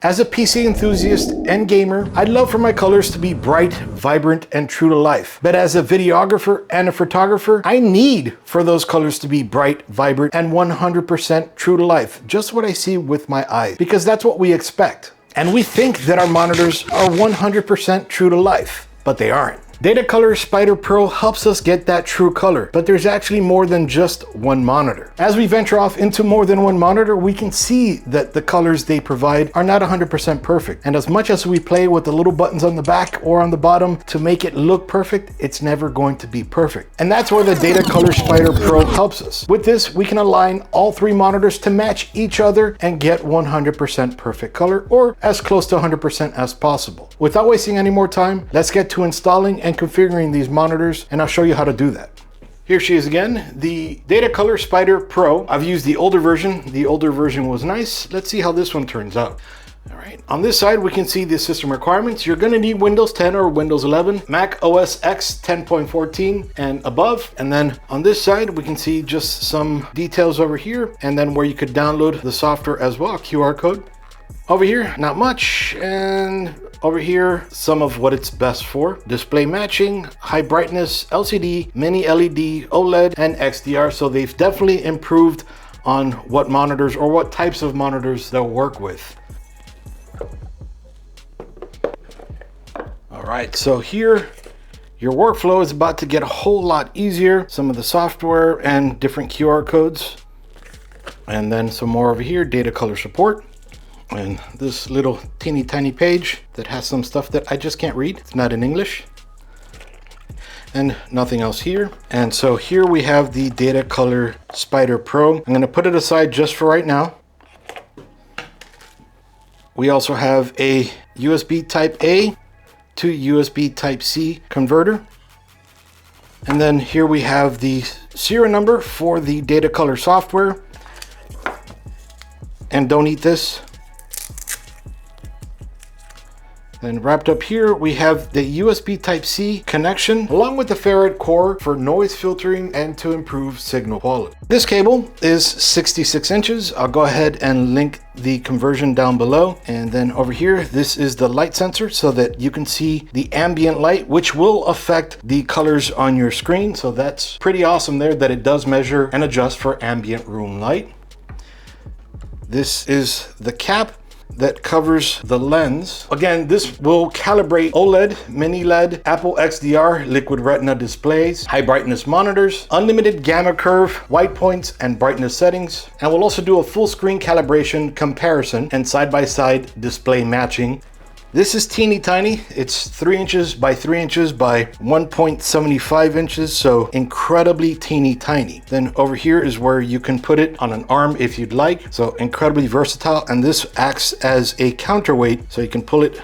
As a PC enthusiast and gamer, I'd love for my colors to be bright, vibrant, and true to life. But as a videographer and a photographer, I need for those colors to be bright, vibrant, and 100% true to life. Just what I see with my eyes, because that's what we expect. And we think that our monitors are 100% true to life, but they aren't. Datacolor SpyderPro helps us get that true color, but there's actually more than just one monitor. As we venture off into more than one monitor, we can see that the colors they provide are not 100% perfect. And as much as we play with the little buttons on the back or on the bottom to make it look perfect, it's never going to be perfect. And that's where the Datacolor SpyderPro helps us. With this, we can align all three monitors to match each other and get 100% perfect color, or as close to 100% as possible. Without wasting any more time, let's get to installing and configuring these monitors, and I'll show you how to do that. Here she is again, the Datacolor SpyderPro. I've used the older version. The older version was nice. Let's see how this one turns out. All right, on this side, we can see the system requirements. You're gonna need Windows 10 or Windows 11, Mac OS X 10.14 and above. And then on this side, we can see just some details over here, and then where you could download the software as well, QR code. Over here, not much, and over here, some of what it's best for. Display matching, high brightness, LCD, mini LED, OLED, and XDR. So they've definitely improved on what monitors or what types of monitors they'll work with. All right, so here, your workflow is about to get a whole lot easier. Some of the software and different QR codes. And then some more over here, Datacolor support. And this little teeny tiny page that has some stuff that I just can't read. It's not in English. And nothing else here. And so here we have the Datacolor SpyderPro. I'm going to put it aside just for right now. We also have a USB Type A to USB Type C converter. And then here we have the serial number for the Datacolor software. And don't eat this. Then wrapped up here, we have the USB Type-C connection, along with the ferrite core for noise filtering and to improve signal quality. This cable is 66 inches. I'll go ahead and link the conversion down below. And then over here, this is the light sensor so that you can see the ambient light, which will affect the colors on your screen. So that's pretty awesome there that it does measure and adjust for ambient room light. This is the cap that covers the lens. Again, this will calibrate OLED, mini LED, Apple XDR, liquid retina displays, high brightness monitors, unlimited gamma curve, white points, and brightness settings. And we'll also do a full screen calibration comparison and side-by-side display matching. This is teeny tiny. It's 3 inches by 3 inches by 1.75 inches, so incredibly teeny tiny. Then over here is where you can put it on an arm if you'd like. So incredibly versatile, and this acts as a counterweight. So you can pull it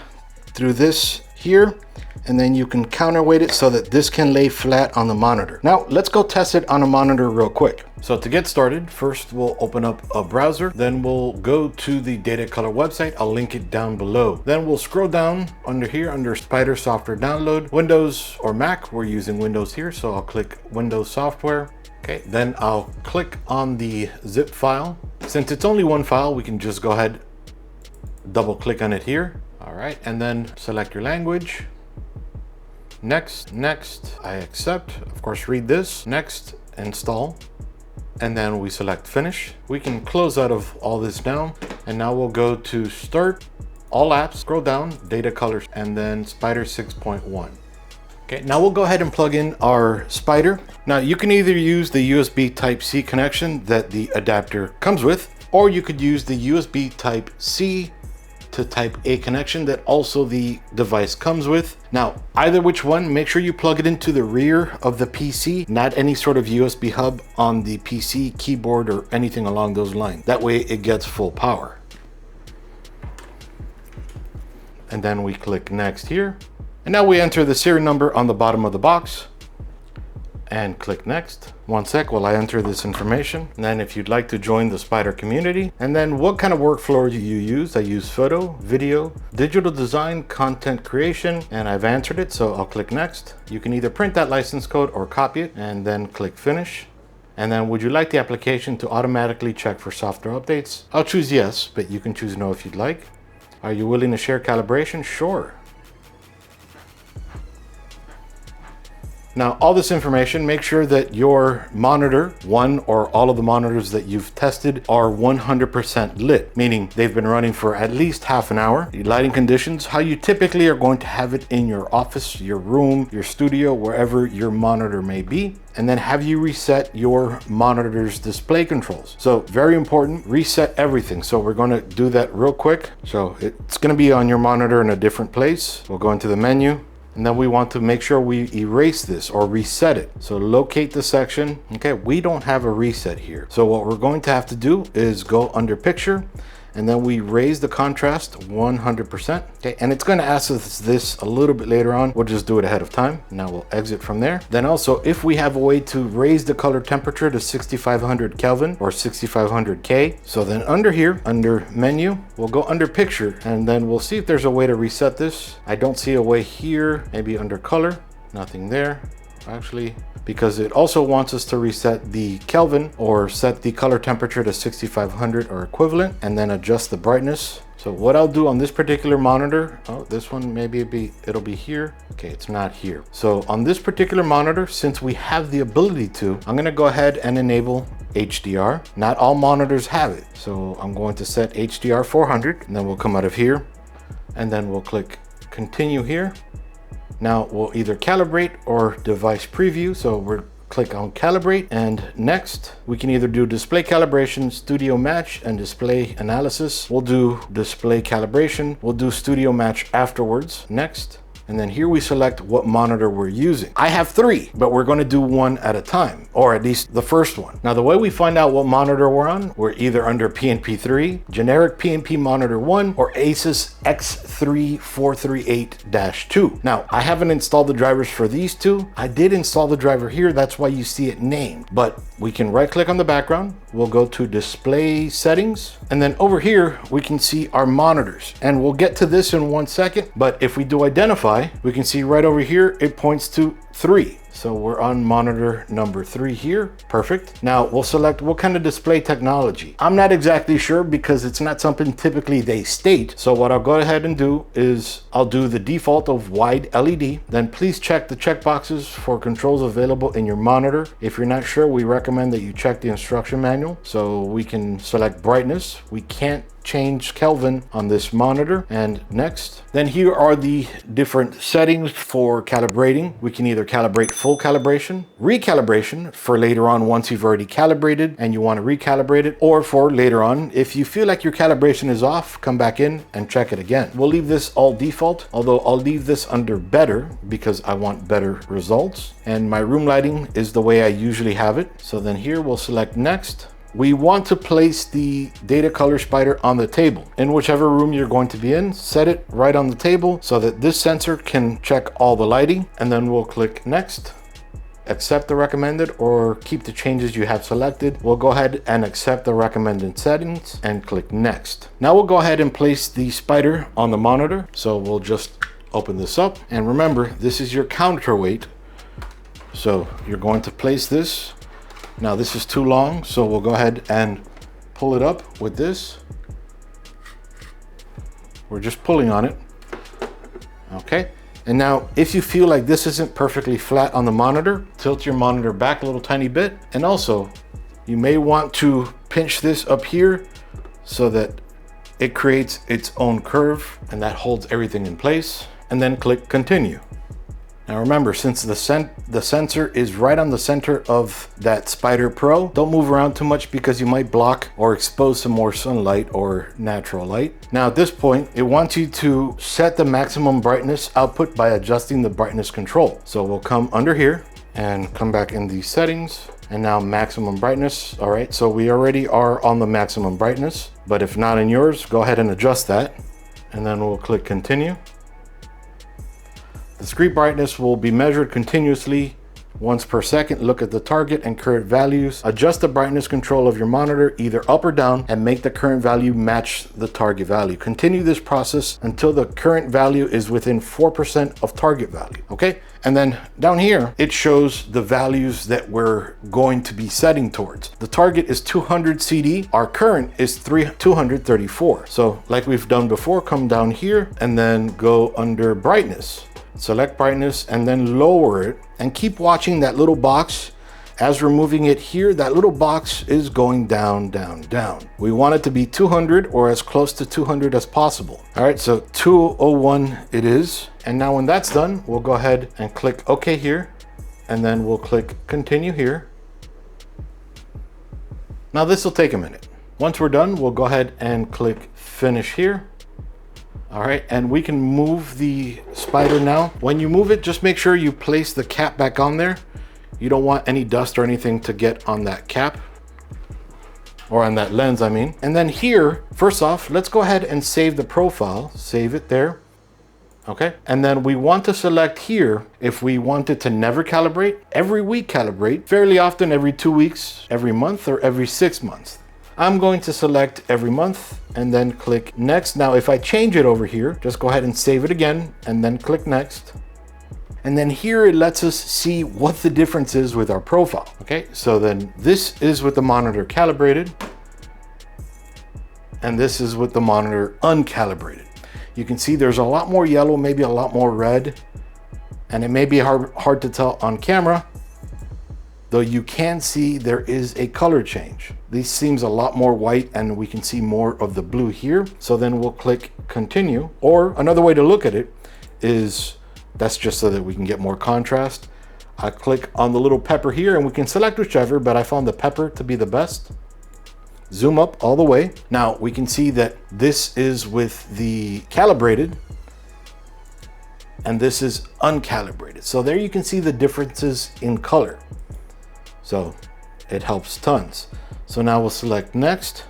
through this here, and then you can counterweight it so that this can lay flat on the monitor. Now let's go test it on a monitor real quick. So to get started, first we'll open up a browser, then we'll go to the Datacolor website. I'll link it down below. Then we'll scroll down under here under Spyder software download, Windows or Mac. We're using Windows here, so I'll click Windows software. Okay, then I'll click on the zip file. Since it's only one file, we can just go ahead, double click on it here. All right, and then select your language. Next, I accept. Of course, read this. Next, install. And then we select finish. We can close out of all this now. And now we'll go to start, all apps, scroll down, Datacolor, and then Spyder 6.1. Okay, now we'll go ahead and plug in our Spyder. Now you can either use the USB Type-C connection that the adapter comes with, or you could use the USB Type-C to Type A connection that also the device comes with. Now, either which one, make sure you plug it into the rear of the PC, not any sort of USB hub on the PC, keyboard, or anything along those lines. That way it gets full power. And then we click next here. And now we enter the serial number on the bottom of the box and click next. One sec while I enter this information. And then if you'd like to join the Spyder community, and then what kind of workflow do you use? I use photo, video, digital design, content creation, and I've answered it, so I'll click next. You can either print that license code or copy it and then click finish. And then would you like the application to automatically check for software updates? I'll choose yes, but you can choose no if you'd like. Are you willing to share calibration? Sure. Now, all this information, make sure that your monitor, one or all of the monitors that you've tested, are 100% lit, meaning they've been running for at least half an hour. The lighting conditions, how you typically are going to have it in your office, your room, your studio, wherever your monitor may be. And then have you reset your monitor's display controls. So very important, reset everything. So we're gonna do that real quick. So it's gonna be on your monitor in a different place. We'll go into the menu. And then we want to make sure we erase this or reset it. So locate the section. Okay, we don't have a reset here. So what we're going to have to do is go under picture, and then we raise the contrast 100%. Okay, and it's going to ask us this a little bit later on. We'll just do it ahead of time. Now we'll exit from there. Then also, if we have a way to raise the color temperature to 6500 Kelvin or 6500 K. So then under here, under menu, we'll go under picture, and then we'll see if there's a way to reset this. I don't see a way here. Maybe under color, nothing there. Actually, because it also wants us to reset the Kelvin or set the color temperature to 6500 or equivalent, and then adjust the brightness. So what I'll do on this particular monitor, oh, this one, maybe it'll be here. Okay, it's not here. So on this particular monitor, since we have the ability to, I'm gonna go ahead and enable HDR. Not all monitors have it. So I'm going to set HDR 400, and then we'll come out of here, and then we'll click continue here. Now we'll either calibrate or device preview. So we'll click on calibrate, and next we can either do display calibration, StudioMatch, and display analysis. We'll do display calibration. We'll do StudioMatch afterwards. Next. And then here we select what monitor we're using. I have 3, but we're going to do one at a time, or at least the first one. Now, the way we find out what monitor we're on, we're either under PNP3, generic PNP monitor 1, or Asus X3438-2. Now, I haven't installed the drivers for these two. I did install the driver here. That's why you see it named, but we can right click on the background. We'll go to display settings, and then over here, we can see our monitors, and we'll get to this in 1 second. But if we do identify, we can see right over here, it points to 3. So we're on monitor number 3 here. Perfect. Now we'll select what kind of display technology. I'm not exactly sure because it's not something typically they state. So what I'll go ahead and do is I'll do the default of wide LED. Then please check the checkboxes for controls available in your monitor. If you're not sure, we recommend that you check the instruction manual. So we can select brightness. We can't change Kelvin on this monitor. And next, then here are the different settings for calibrating. We can either calibrate full calibration, recalibration for later on once you've already calibrated and you want to recalibrate it, or for later on if you feel like your calibration is off, come back in and check it again. We'll leave this all default, although I'll leave this under better because I want better results, and my room lighting is the way I usually have it. So then here we'll select next. We want to place the Datacolor Spyder on the table. In whichever room you're going to be in, set it right on the table so that this sensor can check all the lighting, and then we'll click next. Accept the recommended or keep the changes you have selected. We'll go ahead and accept the recommended settings and click next. Now we'll go ahead and place the Spyder on the monitor. So we'll just open this up, and remember, this is your counterweight. So you're going to place this. Now this is too long, so we'll go ahead and pull it up with this. We're just pulling on it. Okay. And now if you feel like this isn't perfectly flat on the monitor, tilt your monitor back a little tiny bit. And also you may want to pinch this up here so that it creates its own curve, and that holds everything in place. And then click continue. Now remember, since the sensor is right on the center of that SpyderPro, don't move around too much because you might block or expose some more sunlight or natural light. Now at this point, it wants you to set the maximum brightness output by adjusting the brightness control. So we'll come under here and come back in the settings, and now maximum brightness. All right, so we already are on the maximum brightness, but if not in yours, go ahead and adjust that, and then we'll click continue. The screen brightness will be measured continuously once per second. Look at the target and current values. Adjust the brightness control of your monitor either up or down and make the current value match the target value. Continue this process until the current value is within 4% of target value, okay? And then down here, it shows the values that we're going to be setting towards. The target is 200 CD. Our current is 234. So like we've done before, come down here and then go under brightness. Select brightness and then lower it and keep watching that little box. As we're moving it here, that little box is going down, down, down. We want it to be 200 or as close to 200 as possible. All right, so 201 it is. And now when that's done, we'll go ahead and click OK here, and then we'll click continue here. Now this will take a minute. Once we're done, we'll go ahead and click finish here. All right, and we can move the Spyder now. When you move it, just make sure you place the cap back on there. You don't want any dust or anything to get on that cap, or on that lens, I mean. And then here, first off, let's go ahead and save the profile. Save it there, okay? And then we want to select here if we wanted to never calibrate, every week calibrate, fairly often every 2 weeks, every month, or every 6 months. I'm going to select every month and then click next. Now, if I change it over here, just go ahead and save it again and then click next. And then here it lets us see what the difference is with our profile. Okay, so then this is with the monitor calibrated, and this is with the monitor uncalibrated. You can see there's a lot more yellow, maybe a lot more red, and it may be hard to tell on camera, though you can see there is a color change. This seems a lot more white and we can see more of the blue here. So then we'll click continue, or another way to look at it is, that's just so that we can get more contrast. I click on the little pepper here and we can select whichever, but I found the pepper to be the best. Zoom up all the way. Now we can see that this is with the calibrated and this is uncalibrated. So there you can see the differences in color. So it helps tons. So now we'll select next.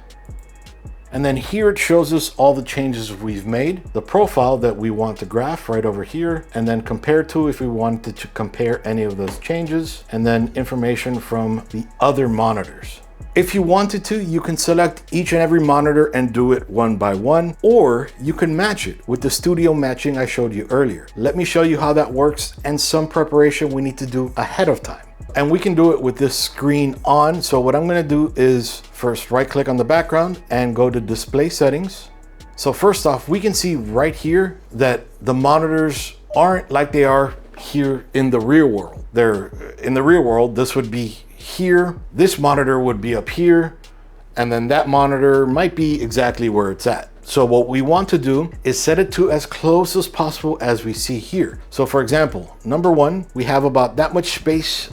And then here it shows us all the changes we've made, the profile that we want to graph right over here, and then compare to if we wanted to compare any of those changes, and then information from the other monitors. If you wanted to, you can select each and every monitor and do it one by one, or you can match it with the studio matching I showed you earlier. Let me show you how that works and some preparation we need to do ahead of time. And we can do it with this screen on. So what I'm gonna do is first right click on the background and go to display settings. So first off, we can see right here that the monitors aren't like they are here in the real world. They're in the real world, this would be here, this monitor would be up here, and then that monitor might be exactly where it's at. So what we want to do is set it to as close as possible as we see here. So for example, number one, we have about that much space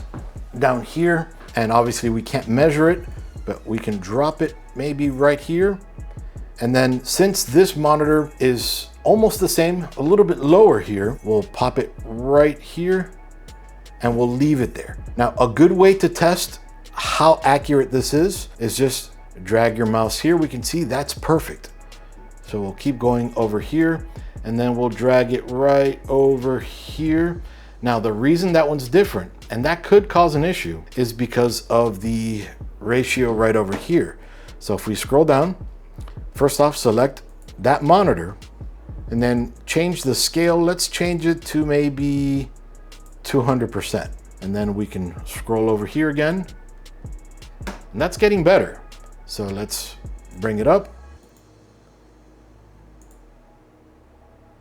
down here, and obviously we can't measure it, but we can drop it maybe right here. And then since this monitor is almost the same, a little bit lower here, we'll pop it right here and we'll leave it there. Now, a good way to test how accurate this is just drag your mouse here. We can see that's perfect. So we'll keep going over here and then we'll drag it right over here. Now, the reason that one's different, and that could cause an issue, is because of the ratio right over here. So if we scroll down, first off, select that monitor and then change the scale. Let's change it to maybe 200%. And then we can scroll over here again. And that's getting better. So let's bring it up.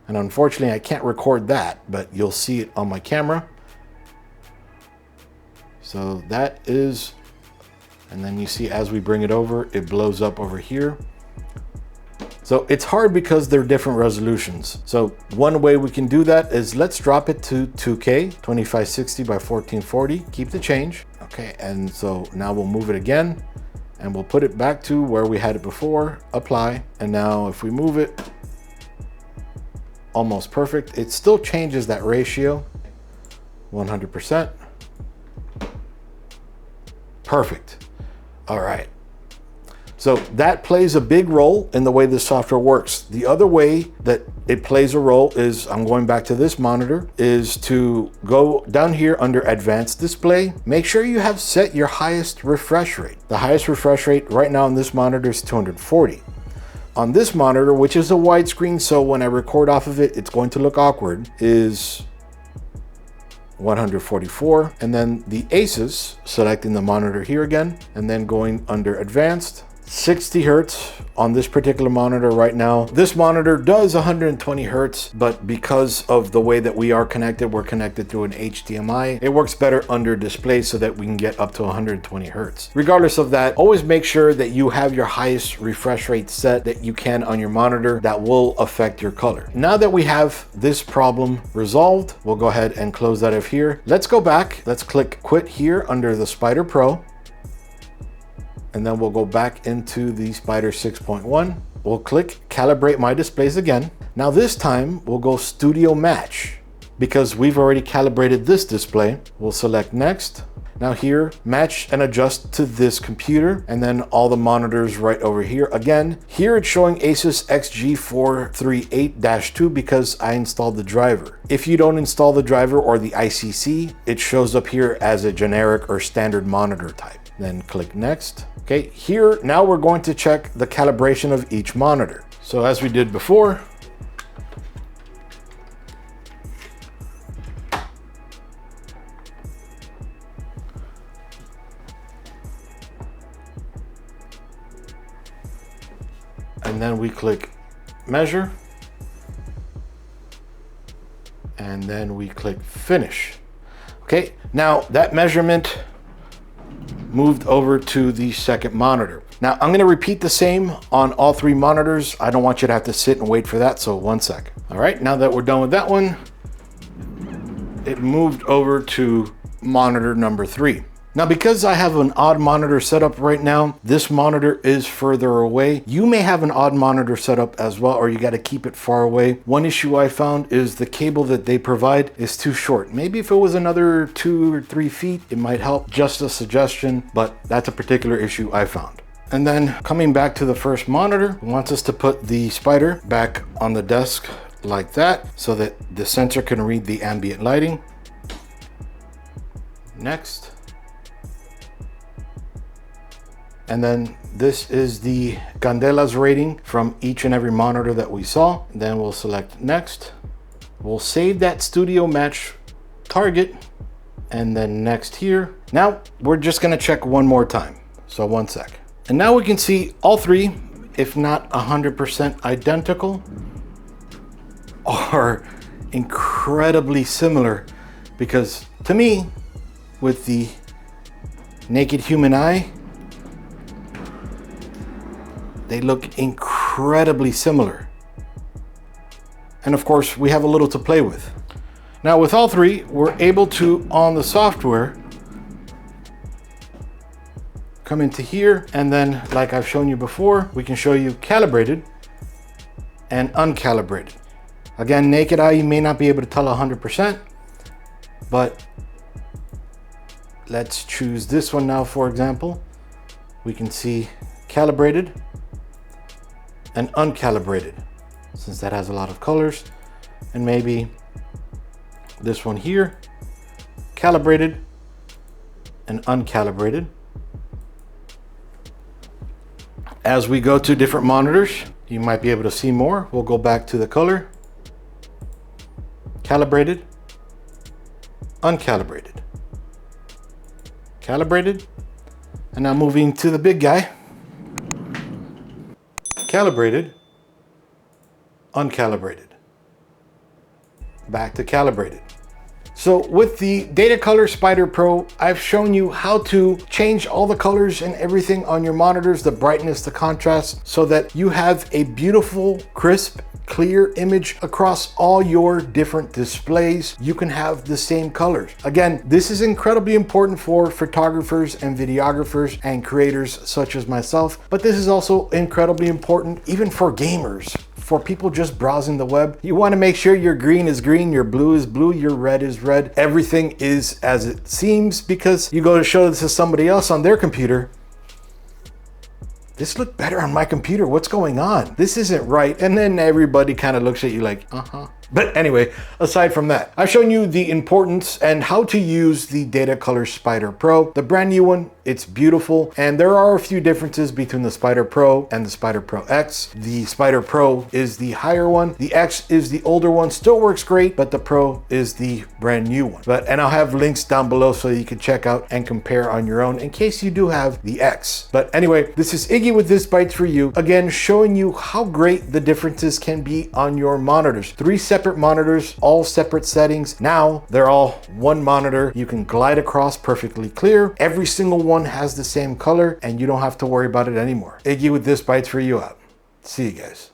And unfortunately, I can't record that, but you'll see it on my camera. So that is, and then you see as we bring it over, it blows up over here. So it's hard because they're different resolutions. So one way we can do that is let's drop it to 2K, 2560 by 1440, keep the change. Okay, and so now we'll move it again and we'll put it back to where we had it before, apply. And now if we move it, almost perfect. It still changes that ratio, 100%. Perfect. All right. So that plays a big role in the way this software works. The other way that it plays a role is, I'm going back to this monitor, is to go down here under advanced display. Make sure you have set your highest refresh rate. The highest refresh rate right now on this monitor is 240. On this monitor, which is a widescreen, so when I record off of it, it's going to look awkward, is 144. And then the ACES, selecting the monitor here again, and then going under advanced, 60 Hertz on this particular monitor right now. This monitor does 120 Hertz, but because of the way that we are connected, we're connected through an HDMI. It works better under display so that we can get up to 120 Hertz. Regardless of that, always make sure that you have your highest refresh rate set that you can on your monitor. That will affect your color. Now that we have this problem resolved, we'll go ahead and close that off here. Let's go back. Let's click quit here under the SpyderPro. And then we'll go back into the Spyder 6.1. We'll click Calibrate My Displays again. Now this time we'll go StudioMatch because we've already calibrated this display. We'll select Next. Now here, match and adjust to this computer, and then all the monitors right over here. Again, here it's showing Asus XG438-2 because I installed the driver. If you don't install the driver or the ICC, it shows up here as a generic or standard monitor type. Then click Next. Okay, here now we're going to check the calibration of each monitor. So as we did before, and then we click Measure, and then we click Finish. Okay, now that measurement moved over to the second monitor. Now I'm gonna repeat the same on all three monitors. I don't want you to have to sit and wait for that, so 1 sec. All right, now that we're done with that one, it moved over to monitor number 3. Now, because I have an odd monitor setup right now, this monitor is further away. You may have an odd monitor setup as well, or you got to keep it far away. One issue I found is the cable that they provide is too short. Maybe if it was another 2 or 3 feet, it might help. Just a suggestion, but that's a particular issue I found. And then coming back to the first monitor, it wants us to put the Spyder back on the desk like that so that the sensor can read the ambient lighting. Next. And then this is the candelas rating from each and every monitor that we saw. Then we'll select Next. We'll save that StudioMatch target and then Next here. Now we're just gonna check one more time. So 1 sec. And now we can see all three, if not 100% identical, are incredibly similar, because to me, with the naked human eye, they look incredibly similar. And of course, we have a little to play with. Now with all three, we're able to, on the software, come into here, and then like I've shown you before, we can show you calibrated and uncalibrated. Again, naked eye, you may not be able to tell 100%, but let's choose this one now, for example. We can see calibrated and uncalibrated, since that has a lot of colors. And maybe this one here, calibrated and uncalibrated. As we go to different monitors, you might be able to see more. We'll go back to the color, calibrated, uncalibrated, calibrated, and now moving to the big guy, calibrated, uncalibrated, back to calibrated. So with the Datacolor SpyderPro, I've shown you how to change all the colors and everything on your monitors, the brightness, the contrast, so that you have a beautiful, crisp, clear image across all your different displays. You can have the same colors. Again, this is incredibly important for photographers and videographers and creators such as myself, but this is also incredibly important even for gamers. For people just browsing the web, you want to make sure your green is green, your blue is blue, your red is red. Everything is as it seems, because you go to show this to somebody else on their computer, this looked better on my computer. What's going on? This isn't right. And then everybody kind of looks at you like, But anyway, aside from that, I've shown you the importance and how to use the Datacolor SpyderPro, the brand new one. It's beautiful, and there are a few differences between the SpyderPro and the SpyderPro X. The SpyderPro is the higher one, the X is the older one, still works great, but the Pro is the brand new one. And I'll have links down below so you can check out and compare on your own in case you do have the X. But anyway, this is Iggy with ThisBytesForYou, again showing you how great the differences can be on your monitors. 3 separate monitors, all separate settings. Now they're all one monitor. You can glide across perfectly clear. Every single one has the same color, and you don't have to worry about it anymore. Iggy with ThisBytesForYou out. See you guys.